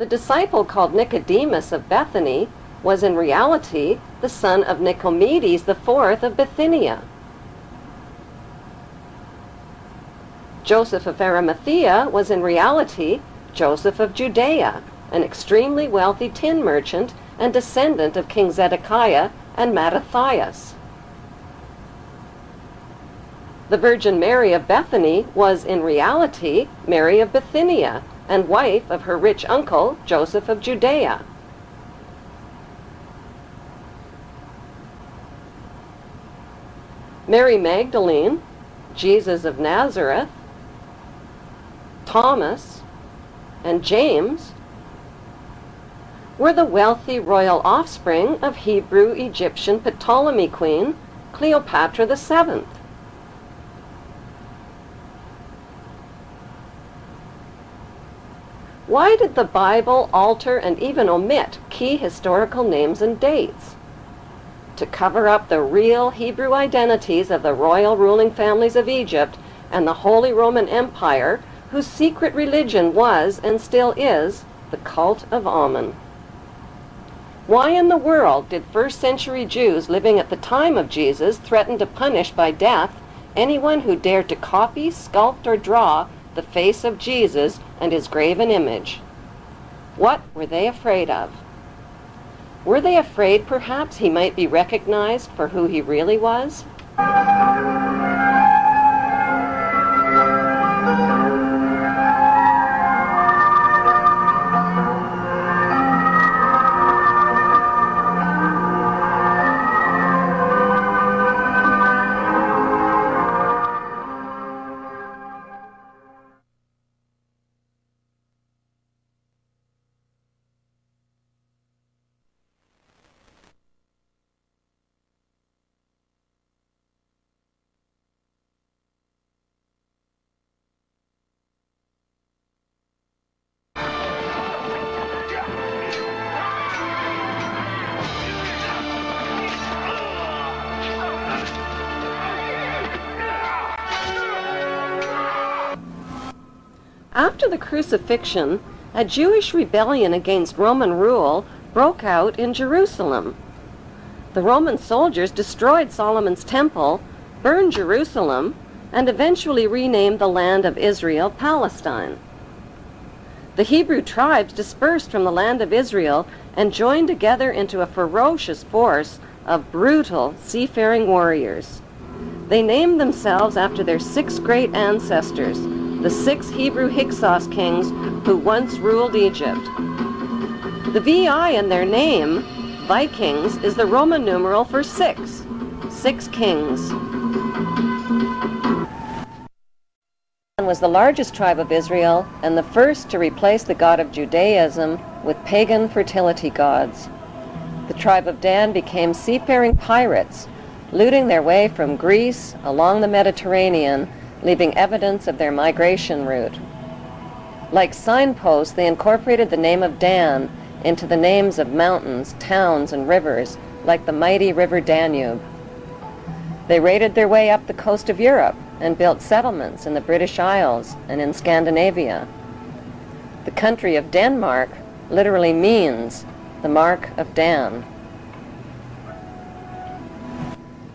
The disciple called Nicodemus of Bethany was in reality the son of Nicomedes IV of Bithynia. Joseph of Arimathea was in reality Joseph of Judea, an extremely wealthy tin merchant and descendant of King Zedekiah and Mattathias. The Virgin Mary of Bethany was in reality Mary of Bithynia and wife of her rich uncle Joseph of Judea. Mary Magdalene, Jesus of Nazareth, Thomas, and James were the wealthy royal offspring of Hebrew-Egyptian Ptolemy queen Cleopatra VII. Why did the Bible alter and even omit key historical names and dates? To cover up the real Hebrew identities of the royal ruling families of Egypt and the Holy Roman Empire, whose secret religion was and still is the cult of Amun. Why in the world did first-century Jews living at the time of Jesus threaten to punish by death anyone who dared to copy, sculpt, or draw the face of Jesus and his graven image? What were they afraid of? Were they afraid perhaps he might be recognized for who he really was? After the crucifixion, a Jewish rebellion against Roman rule broke out in Jerusalem. The Roman soldiers destroyed Solomon's temple, burned Jerusalem, and eventually renamed the land of Israel Palestine. The Hebrew tribes dispersed from the land of Israel and joined together into a ferocious force of brutal seafaring warriors. They named themselves after their 6 great ancestors, the 6 Hebrew Hyksos kings who once ruled Egypt. The VI in their name, Vikings, is the Roman numeral for 6. 6 kings. Was the largest tribe of Israel and the first to replace the god of Judaism with pagan fertility gods. The tribe of Dan became seafaring pirates, looting their way from Greece along the Mediterranean, leaving evidence of their migration route. Like signposts, they incorporated the name of Dan into the names of mountains, towns, and rivers, like the mighty river Danube. They raided their way up the coast of Europe and built settlements in the British Isles and in Scandinavia. The country of Denmark literally means the mark of Dan.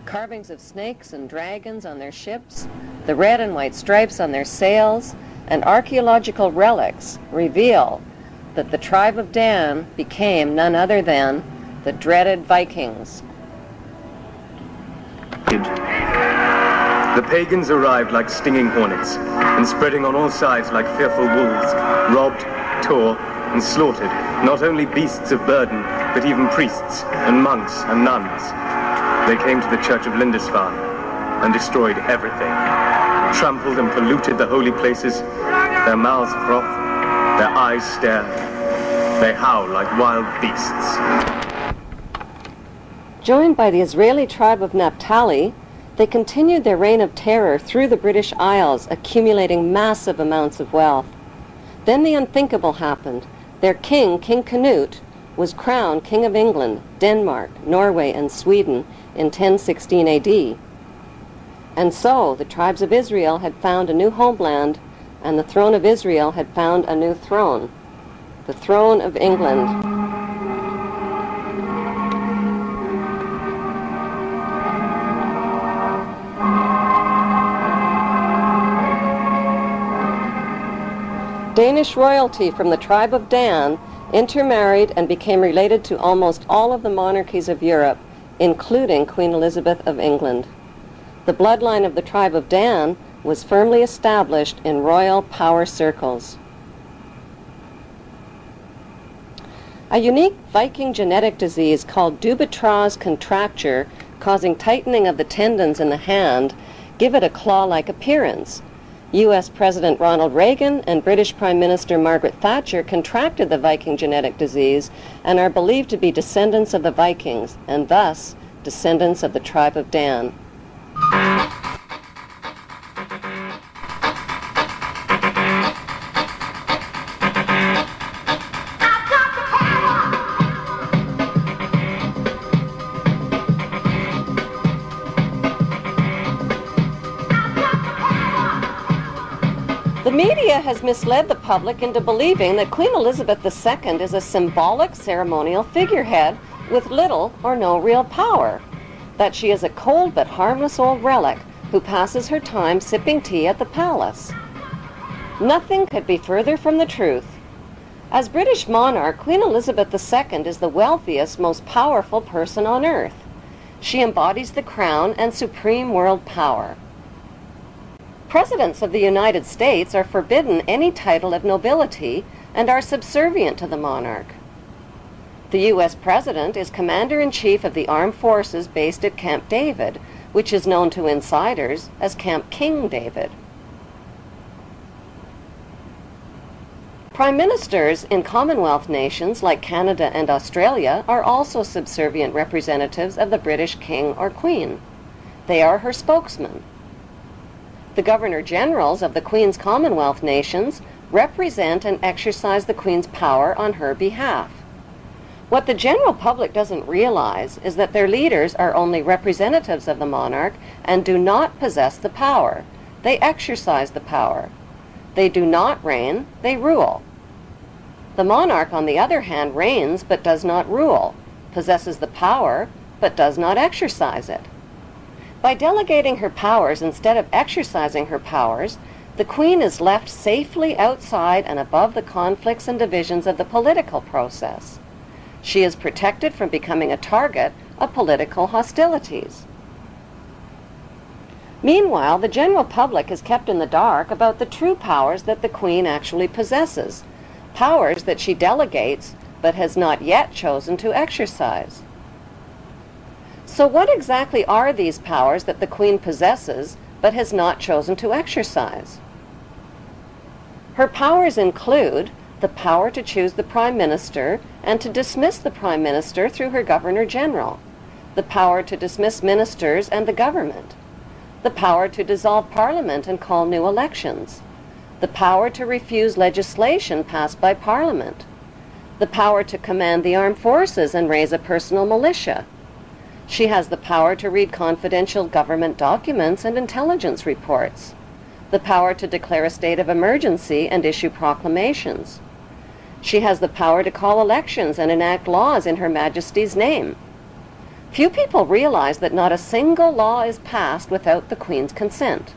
Carvings of snakes and dragons on their ships, the red and white stripes on their sails, and archaeological relics reveal that the tribe of Dan became none other than the dreaded Vikings. The pagans arrived like stinging hornets, and spreading on all sides like fearful wolves, robbed, tore, and slaughtered not only beasts of burden, but even priests and monks and nuns. They came to the church of Lindisfarne and destroyed everything, trampled and polluted the holy places. Their mouths froth, their eyes stare, they howl like wild beasts. Joined by the Israeli tribe of Naphtali, they continued their reign of terror through the British Isles, accumulating massive amounts of wealth. Then the unthinkable happened. Their king, King Canute, was crowned King of England, Denmark, Norway, and Sweden in 1016 AD. And so the tribes of Israel had found a new homeland, and the throne of Israel had found a new throne. the throne of England. Danish royalty from the tribe of Dan intermarried and became related to almost all of the monarchies of Europe, including Queen Elizabeth of England. The bloodline of the tribe of Dan was firmly established in royal power circles. A unique Viking genetic disease called Dubitraz contracture, causing tightening of the tendons in the hand, give it a claw-like appearance. U.S. President Ronald Reagan and British Prime Minister Margaret Thatcher contracted the Viking genetic disease and are believed to be descendants of the Vikings, and thus descendants of the tribe of Dan. The media has misled the public into believing that Queen Elizabeth II is a symbolic ceremonial figurehead with little or no real power, that she is a cold but harmless old relic who passes her time sipping tea at the palace. Nothing could be further from the truth. As British monarch, Queen Elizabeth II is the wealthiest, most powerful person on earth. She embodies the crown and supreme world power. Presidents of the United States are forbidden any title of nobility and are subservient to the monarch. The U.S. President is Commander-in-Chief of the Armed Forces based at Camp David, which is known to insiders as Camp King David. Prime Ministers in Commonwealth nations like Canada and Australia are also subservient representatives of the British King or Queen. They are her spokesmen. The Governor-Generals of the Queen's Commonwealth nations represent and exercise the Queen's power on her behalf. What the general public doesn't realize is that their leaders are only representatives of the monarch and do not possess the power. They exercise the power. They do not reign, they rule. The monarch, on the other hand, reigns but does not rule, possesses the power but does not exercise it. By delegating her powers instead of exercising her powers, the Queen is left safely outside and above the conflicts and divisions of the political process. She is protected from becoming a target of political hostilities. Meanwhile, the general public is kept in the dark about the true powers that the Queen actually possesses, powers that she delegates but has not yet chosen to exercise. So what exactly are these powers that the Queen possesses but has not chosen to exercise? Her powers include the power to choose the Prime Minister and to dismiss the Prime Minister through her Governor-General, the power to dismiss ministers and the government, the power to dissolve Parliament and call new elections, the power to refuse legislation passed by Parliament, the power to command the armed forces and raise a personal militia. She has the power to read confidential government documents and intelligence reports, the power to declare a state of emergency and issue proclamations. She has the power to call elections and enact laws in Her Majesty's name. Few people realize that not a single law is passed without the Queen's consent.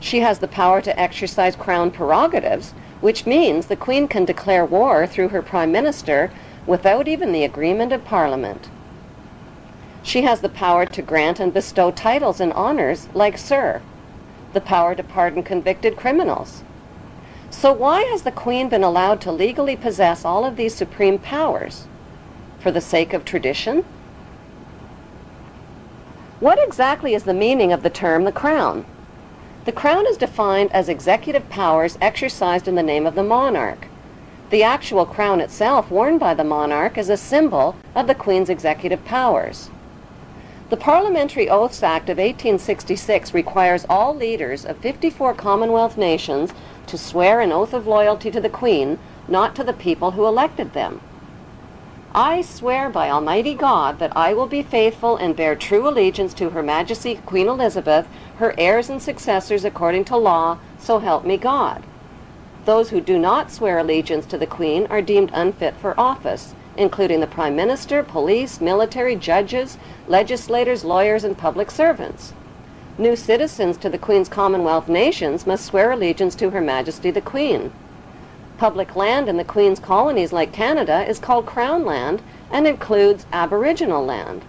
She has the power to exercise Crown prerogatives, which means the Queen can declare war through her Prime Minister without even the agreement of Parliament. She has the power to grant and bestow titles and honors like Sir, the power to pardon convicted criminals. So why has the Queen been allowed to legally possess all of these supreme powers? For the sake of tradition? What exactly is the meaning of the term the Crown? The Crown is defined as executive powers exercised in the name of the monarch. The actual crown itself, worn by the monarch, is a symbol of the Queen's executive powers. The Parliamentary Oaths Act of 1866 requires all leaders of 54 Commonwealth nations to swear an oath of loyalty to the Queen, not to the people who elected them. I swear by Almighty God that I will be faithful and bear true allegiance to Her Majesty Queen Elizabeth, her heirs and successors according to law, so help me God. Those who do not swear allegiance to the Queen are deemed unfit for office, including the Prime Minister, police, military, judges, legislators, lawyers, and public servants. New citizens to the Queen's Commonwealth nations must swear allegiance to Her Majesty the Queen. Public land in the Queen's colonies like Canada is called Crown land and includes Aboriginal land.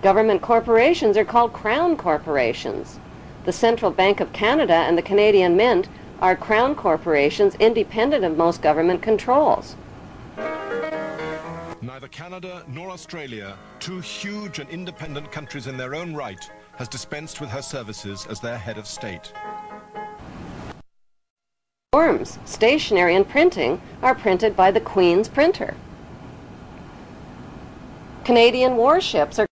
Government corporations are called Crown corporations. The Central Bank of Canada and the Canadian Mint are Crown corporations independent of most government controls. Neither Canada nor Australia, two huge and independent countries in their own right, has dispensed with her services as their head of state. Forms, stationery, and printing are printed by the Queen's printer. Canadian warships are